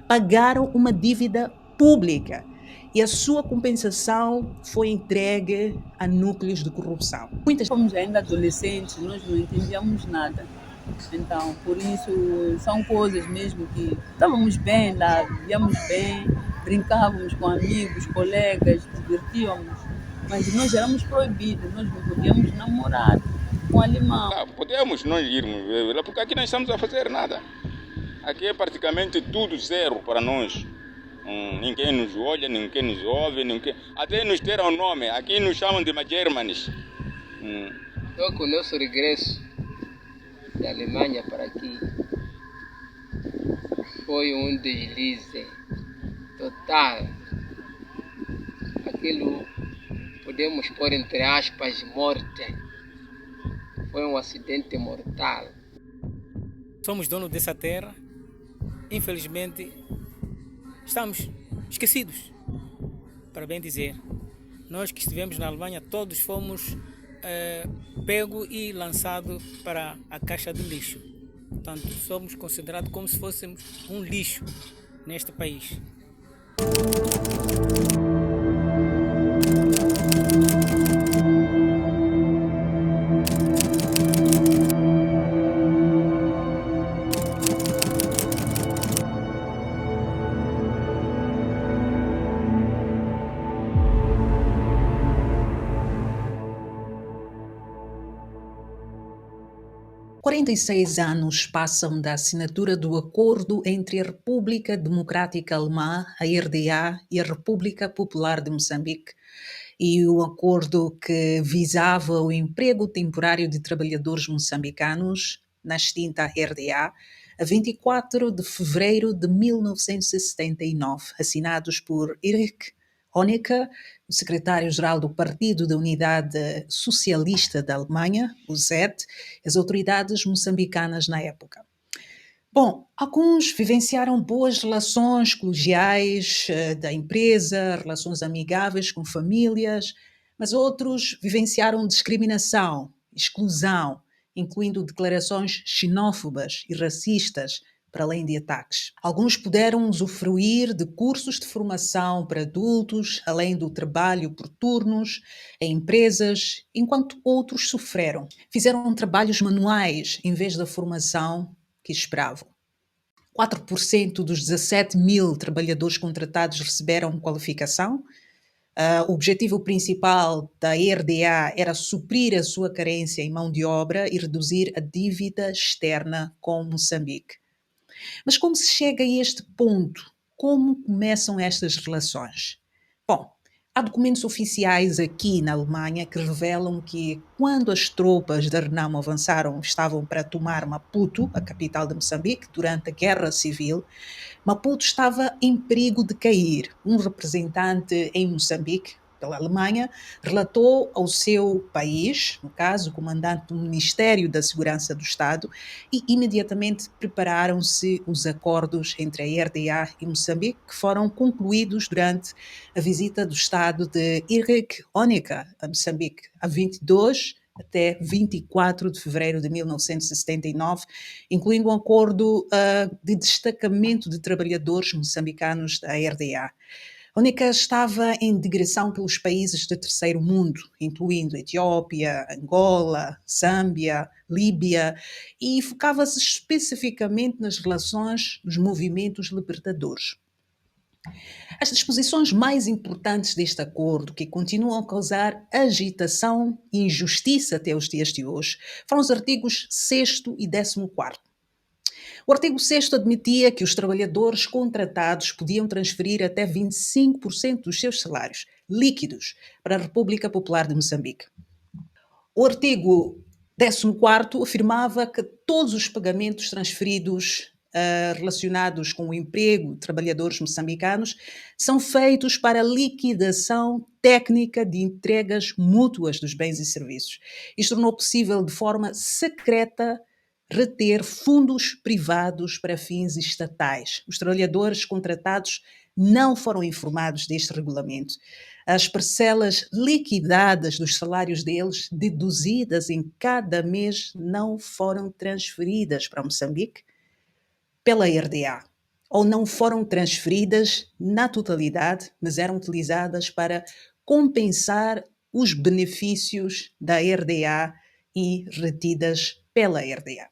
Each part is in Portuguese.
pagaram uma dívida pública e a sua compensação foi entregue a núcleos de corrupção. Fomos ainda adolescentes, nós não entendíamos nada. Então, por isso, são coisas mesmo que estávamos bem lá, vivíamos bem, brincávamos com amigos, colegas, divertíamos, mas nós éramos proibidos, nós não podíamos namorar com alemão. Podemos nós irmos ver lá, porque aqui não estamos a fazer nada. Aqui é praticamente tudo zero para nós. Ninguém nos olha, ninguém nos ouve, até nos deram o nome. Aqui nos chamam de Germanes. Então, com o nosso regresso da Alemanha para aqui, foi um deslize total. Aquilo podemos pôr entre aspas morte. Foi um acidente mortal. Somos donos dessa terra. Infelizmente, estamos esquecidos, para bem dizer. Nós que estivemos na Alemanha, todos fomos pego e lançado para a caixa de lixo. Portanto, somos considerados como se fôssemos um lixo neste país. 46 anos passam da assinatura do acordo entre a República Democrática Alemã, a RDA, e a República Popular de Moçambique, e o acordo que visava o emprego temporário de trabalhadores moçambicanos na extinta RDA, a 24 de fevereiro de 1979, assinados por Erich Honecker, o secretário-geral do Partido da Unidade Socialista da Alemanha, o ZED, as autoridades moçambicanas na época. Bom, alguns vivenciaram boas relações colegiais da empresa, relações amigáveis com famílias, mas outros vivenciaram discriminação, exclusão, incluindo declarações xenófobas e racistas, para além de ataques. Alguns puderam usufruir de cursos de formação para adultos, além do trabalho por turnos em empresas, enquanto outros sofreram. Fizeram trabalhos manuais em vez da formação que esperavam. 4% dos 17 mil trabalhadores contratados receberam qualificação. O objetivo principal da RDA era suprir a sua carência em mão de obra e reduzir a dívida externa com Moçambique. Mas como se chega a este ponto? Como começam estas relações? Bom, há documentos oficiais aqui na Alemanha que revelam que quando as tropas da Renamo avançaram, estavam para tomar Maputo, a capital de Moçambique, durante a Guerra Civil, Maputo estava em perigo de cair. Um representante em Moçambique, pela Alemanha, relatou ao seu país, no caso, o comandante do Ministério da Segurança do Estado, e imediatamente prepararam-se os acordos entre a RDA e Moçambique, que foram concluídos durante a visita do Estado de Erich Honecker a Moçambique, a 22 até 24 de fevereiro de 1979, incluindo um acordo de destacamento de trabalhadores moçambicanos da RDA. Honecker estava em digressão pelos países do terceiro mundo, incluindo Etiópia, Angola, Zâmbia, Líbia, e focava-se especificamente nas relações dos movimentos libertadores. As disposições mais importantes deste acordo, que continuam a causar agitação e injustiça até os dias de hoje, foram os artigos 6º e 14º. O artigo 6º admitia que os trabalhadores contratados podiam transferir até 25% dos seus salários líquidos para a República Popular de Moçambique. O artigo 14º afirmava que todos os pagamentos transferidos relacionados com o emprego de trabalhadores moçambicanos são feitos para liquidação técnica de entregas mútuas dos bens e serviços. Isto tornou possível, de forma secreta, reter fundos privados para fins estatais. Os trabalhadores contratados não foram informados deste regulamento. As parcelas liquidadas dos salários deles, deduzidas em cada mês, não foram transferidas para Moçambique pela RDA. ou não foram transferidas na totalidade, mas eram utilizadas para compensar os benefícios da RDA e retidas pela RDA.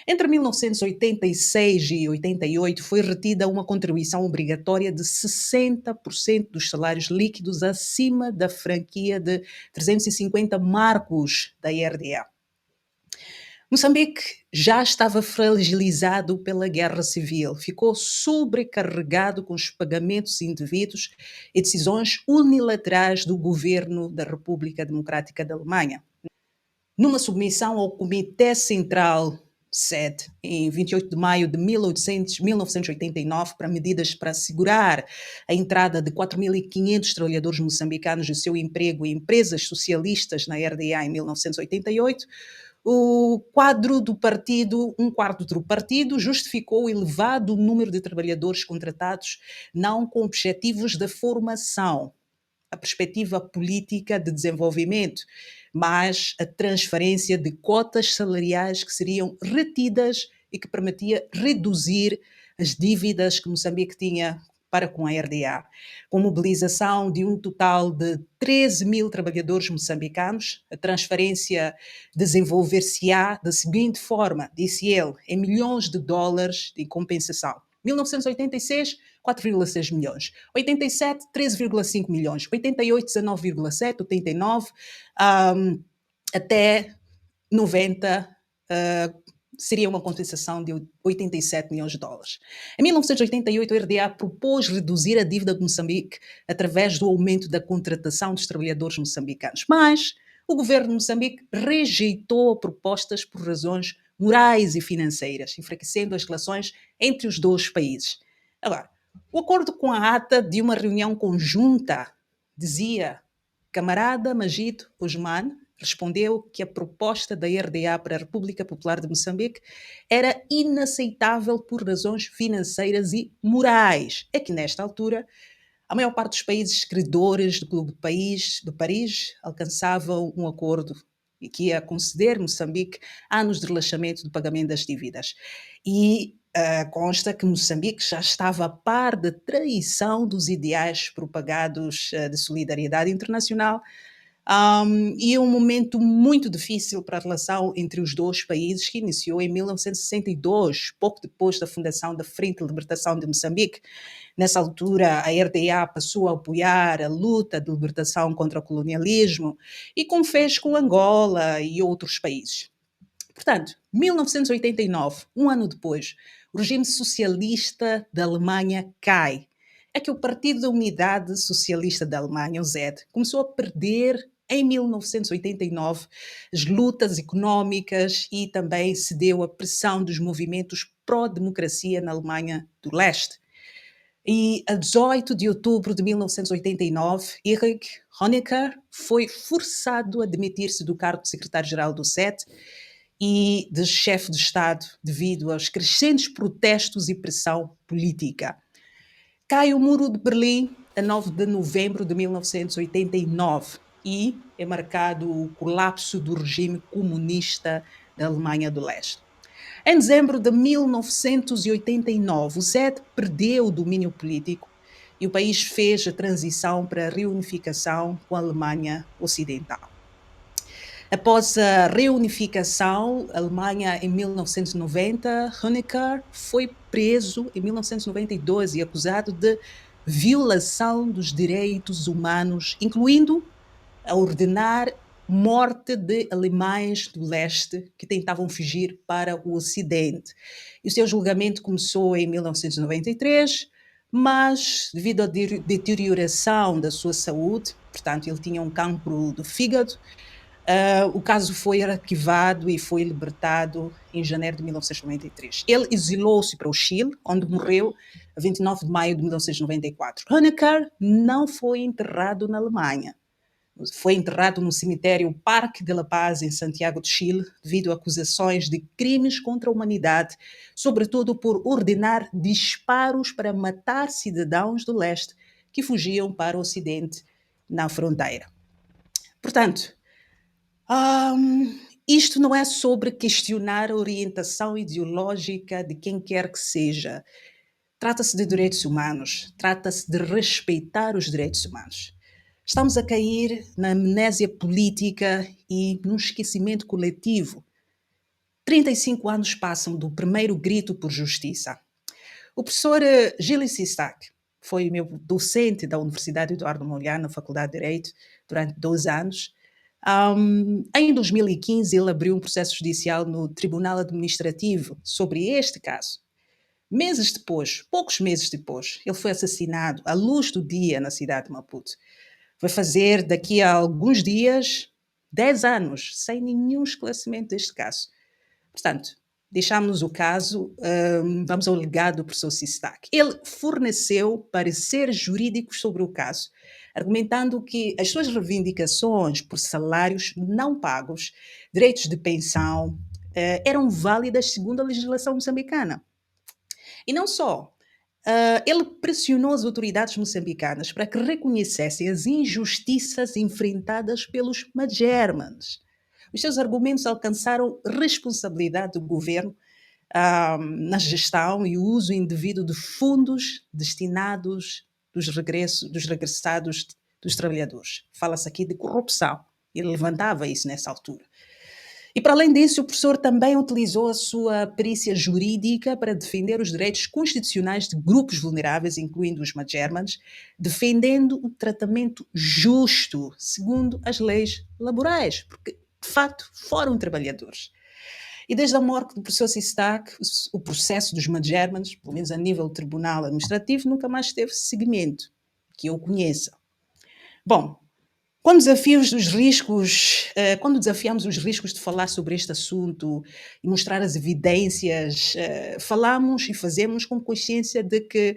Entre 1986 e 88 foi retida uma contribuição obrigatória de 60% dos salários líquidos acima da franquia de 350 marcos da RDA. Moçambique já estava fragilizado pela guerra civil, ficou sobrecarregado com os pagamentos indevidos e decisões unilaterais do governo da República Democrática da Alemanha. Numa submissão ao Comitê Central SED, em 28 de maio de 1989, para medidas para assegurar a entrada de 4.500 trabalhadores moçambicanos e seu emprego em empresas socialistas na RDA em 1988, um quarto do partido justificou o elevado número de trabalhadores contratados não com objetivos de formação, a perspectiva política de desenvolvimento, mas a transferência de cotas salariais que seriam retidas e que permitia reduzir as dívidas que Moçambique tinha para com a RDA, com mobilização de um total de 13 mil trabalhadores moçambicanos. A transferência desenvolver-se-á da seguinte forma, disse ele, em milhões de dólares de compensação. 1986, 4,6 milhões. 87, 13,5 milhões. 88, 19,7. 89, até 90, seria uma compensação de 87 milhões de dólares. Em 1988, a RDA propôs reduzir a dívida de Moçambique através do aumento da contratação dos trabalhadores moçambicanos. Mas o governo de Moçambique rejeitou propostas por razões morais e financeiras, enfraquecendo as relações entre os dois países. Agora, o acordo com a ata de uma reunião conjunta dizia: camarada Magid Osman respondeu que a proposta da RDA para a República Popular de Moçambique era inaceitável por razões financeiras e morais. É que, nesta altura, a maior parte dos países credores do Clube de Paris alcançavam um acordo e que ia conceder Moçambique anos de relaxamento do pagamento das dívidas. E consta que Moçambique já estava a par da traição dos ideais propagados de solidariedade internacional, e um momento muito difícil para a relação entre os dois países, que iniciou em 1962, pouco depois da fundação da Frente de Libertação de Moçambique. Nessa altura, a RDA passou a apoiar a luta de libertação contra o colonialismo, e como fez com Angola e outros países. Portanto, 1989, um ano depois, o regime socialista da Alemanha cai. É que o Partido da Unidade Socialista da Alemanha, o ZED, começou a perder em 1989 as lutas económicas e também cedeu à pressão dos movimentos pró-democracia na Alemanha do Leste. E a 18 de outubro de 1989, Erich Honecker foi forçado a demitir-se do cargo de secretário-geral do ZED e de chefe de Estado devido aos crescentes protestos e pressão política. Cai o Muro de Berlim a 9 de novembro de 1989 e é marcado o colapso do regime comunista da Alemanha do Leste. Em dezembro de 1989, o ZED perdeu o domínio político e o país fez a transição para a reunificação com a Alemanha Ocidental. Após a reunificação, a Alemanha em 1990, Honecker foi preso em 1992 e acusado de violação dos direitos humanos, incluindo a ordenar morte de alemães do leste que tentavam fugir para o ocidente. E o seu julgamento começou em 1993, mas devido à deterioração da sua saúde, portanto ele tinha um cancro do fígado, o caso foi arquivado e foi libertado em janeiro de 1993. Ele exilou-se para o Chile, onde morreu a 29 de maio de 1994. Honecker não foi enterrado na Alemanha. Foi enterrado no cemitério Parque de la Paz, em Santiago de Chile, devido a acusações de crimes contra a humanidade, sobretudo por ordenar disparos para matar cidadãos do leste que fugiam para o ocidente na fronteira. Portanto, isto não é sobre questionar a orientação ideológica de quem quer que seja. Trata-se de direitos humanos, trata-se de respeitar os direitos humanos. Estamos a cair na amnésia política e num esquecimento coletivo. 35 anos passam do primeiro grito por justiça. O professor Gilles Sistac foi meu docente da Universidade Eduardo Mondlane, na Faculdade de Direito, durante 2 anos. Em 2015, ele abriu um processo judicial no Tribunal Administrativo sobre este caso. Meses depois, poucos meses depois, ele foi assassinado à luz do dia na cidade de Maputo. Vai fazer, daqui a alguns dias, 10 anos, sem nenhum esclarecimento deste caso. Portanto, deixamos o caso, vamos ao legado do professor Sistac. Ele forneceu pareceres jurídicos sobre o caso, argumentando que as suas reivindicações por salários não pagos, direitos de pensão, eram válidas segundo a legislação moçambicana. E não só, ele pressionou as autoridades moçambicanas para que reconhecessem as injustiças enfrentadas pelos Magermans. Os seus argumentos alcançaram responsabilidade do governo na gestão e uso indevido de fundos destinados dos regressados dos trabalhadores. Fala-se aqui de corrupção. Ele levantava isso nessa altura. E, para além disso, o professor também utilizou a sua perícia jurídica para defender os direitos constitucionais de grupos vulneráveis, incluindo os Magermans, defendendo o tratamento justo, segundo as leis laborais, porque, de facto, foram trabalhadores. E desde a morte do professor Sistac, o processo dos Magermans, pelo menos a nível do Tribunal Administrativo, nunca mais teve seguimento, que eu conheça. Bom, quando desafiamos os riscos de falar sobre este assunto e mostrar as evidências, falamos e fazemos com consciência de que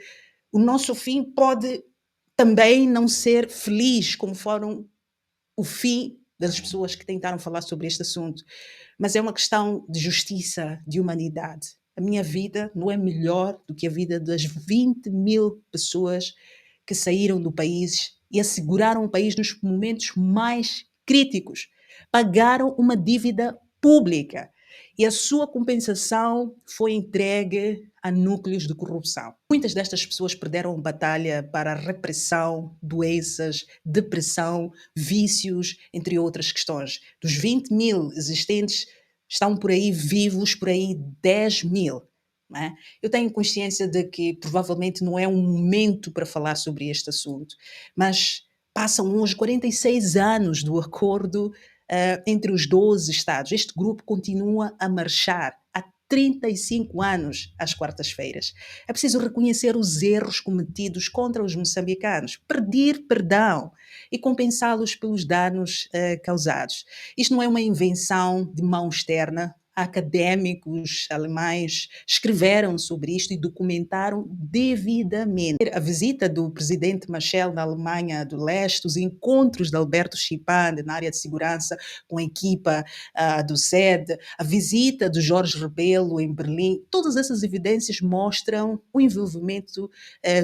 o nosso fim pode também não ser feliz, como foram o fim das pessoas que tentaram falar sobre este assunto. Mas é uma questão de justiça, de humanidade. A minha vida não é melhor do que a vida das 20.000 pessoas que saíram do país e asseguraram o país nos momentos mais críticos. Pagaram uma dívida pública e a sua compensação foi entregue a núcleos de corrupção. Muitas destas pessoas perderam a batalha para a repressão, doenças, depressão, vícios, entre outras questões. Dos 20.000 existentes, estão por aí vivos, por aí 10.000. É? Eu tenho consciência de que provavelmente não é um momento para falar sobre este assunto, mas passam hoje 46 anos do acordo entre os 12 Estados. Este grupo continua a marchar há 35 anos às quartas-feiras. É preciso reconhecer os erros cometidos contra os moçambicanos, pedir perdão e compensá-los pelos danos causados. Isto não é uma invenção de mão externa. Académicos alemães escreveram sobre isto e documentaram devidamente. A visita do presidente Michel na Alemanha do Leste, os encontros de Alberto Chipan na área de segurança com a equipa do SED, a visita de Jorge Rebelo em Berlim, todas essas evidências mostram o envolvimento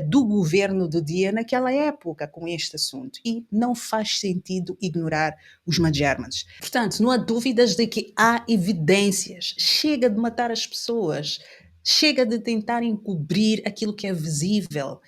do governo do dia naquela época com este assunto. E não faz sentido ignorar os Magermans. Portanto, não há dúvidas de que há evidências. Chega de matar as pessoas. Chega de tentar encobrir aquilo que é visível.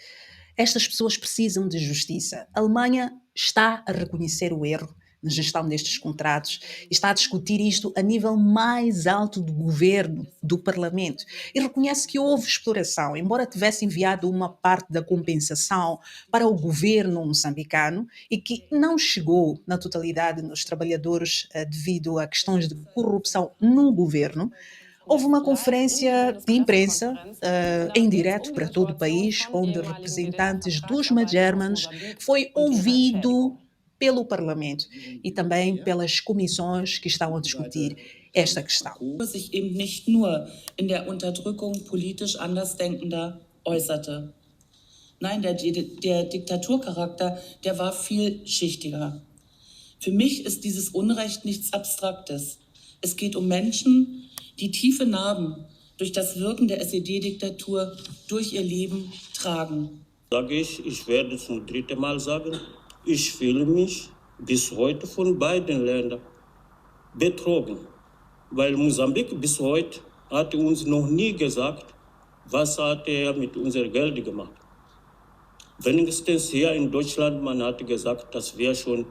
Estas pessoas precisam de justiça. A Alemanha está a reconhecer o erro na gestão destes contratos, está a discutir isto a nível mais alto do governo, do Parlamento, e reconhece que houve exploração, embora tivesse enviado uma parte da compensação para o governo moçambicano e que não chegou na totalidade nos trabalhadores devido a questões de corrupção no governo. Houve uma conferência de imprensa em direto para todo o país, onde representantes dos Magermans foi ouvido pelo Parlamento e também pelas comissões que estão a discutir esta questão. Sich eben nicht nur in der Unterdrückung politisch Andersdenkender äußerte. Nein, der Diktaturcharakter, der war vielschichtiger. Für mich ist dieses Unrecht nichts Abstraktes. Es geht um Menschen, die tiefe Narben durch das Wirken der SED-Diktatur durch ihr Leben tragen. Sage ich werde zum 3. Mal sagen, ich fühle mich bis heute von beiden Ländern betrogen, weil Mosambik bis heute hat uns noch nie gesagt, Was hat er mit unserem Geld gemacht? Wenigstens hier in Deutschland, man hat gesagt, dass wir schon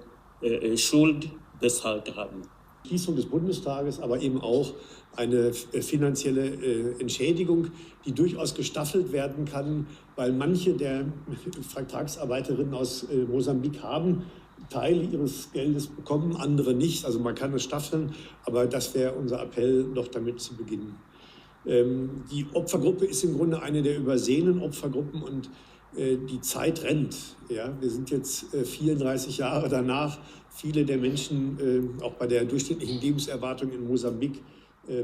Schuld bezahlt haben. Schließung des Bundestages, aber eben auch eine finanzielle Entschädigung, die durchaus gestaffelt werden kann, weil manche der Vertragsarbeiterinnen aus Mosambik haben Teile ihres Geldes bekommen, andere nicht. Also man kann es staffeln, aber das wäre unser Appell, noch damit zu beginnen. Die Opfergruppe ist im Grunde eine der übersehenen Opfergruppen und die Zeit rennt. Ja? Wir sind jetzt 34 Jahre danach. Viele der Menschen, auch bei der durchschnittlichen Lebenserwartung in Mosambik,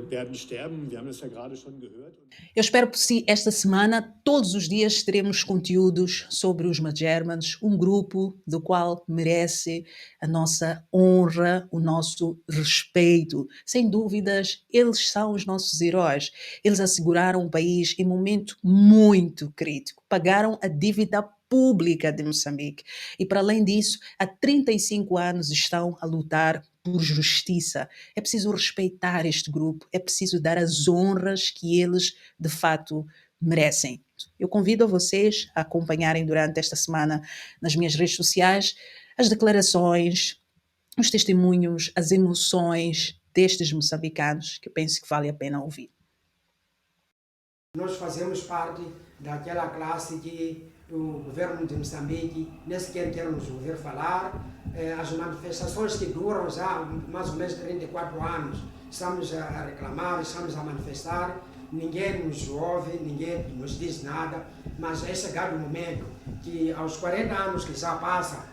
werden sterben. Wir haben das ja gerade schon gehört. Eu espero por si esta semana, todos os dias teremos conteúdos sobre os Magermans, grupo do qual merece a nossa honra, o nosso respeito. Sem dúvidas, eles são os nossos heróis. Eles asseguraram o país em um momento muito crítico. Pagaram a dívida pública de Moçambique. E, para além disso, há 35 anos estão a lutar por justiça. É preciso respeitar este grupo, é preciso dar as honras que eles, de fato, merecem. Eu convido a vocês a acompanharem durante esta semana nas minhas redes sociais as declarações, os testemunhos, as emoções destes moçambicanos que eu penso que vale a pena ouvir. Nós fazemos parte daquela classe que o governo de Moçambique nem sequer queremos ouvir falar. As manifestações que duram já mais ou menos 34 anos, estamos a reclamar, estamos a manifestar, ninguém nos ouve, ninguém nos diz nada, mas é chegado o momento que aos 40 anos que já passa,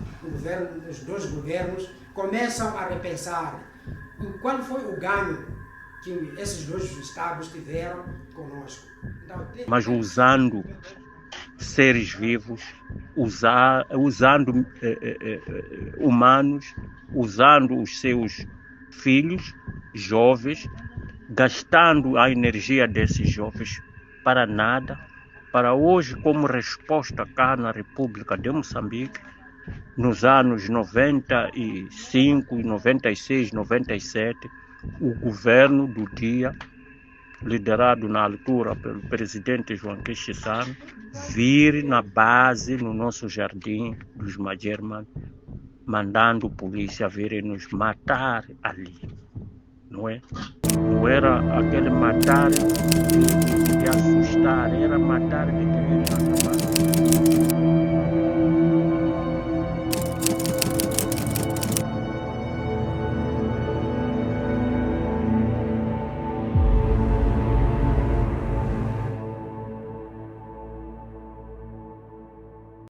os dois governos começam a repensar em qual foi o ganho que esses dois estados tiveram conosco. Então, mas usando seres vivos, usando humanos, usando os seus filhos jovens, gastando a energia desses jovens para nada, para hoje, como resposta cá na República de Moçambique, nos anos 95, 96, 97, o governo do dia, liderado na altura pelo presidente João Chissano, vir na base, no nosso jardim dos Magerman, mandando polícia vir nos matar ali, não é? Não era aquele matar de assustar, era matar de querer matar.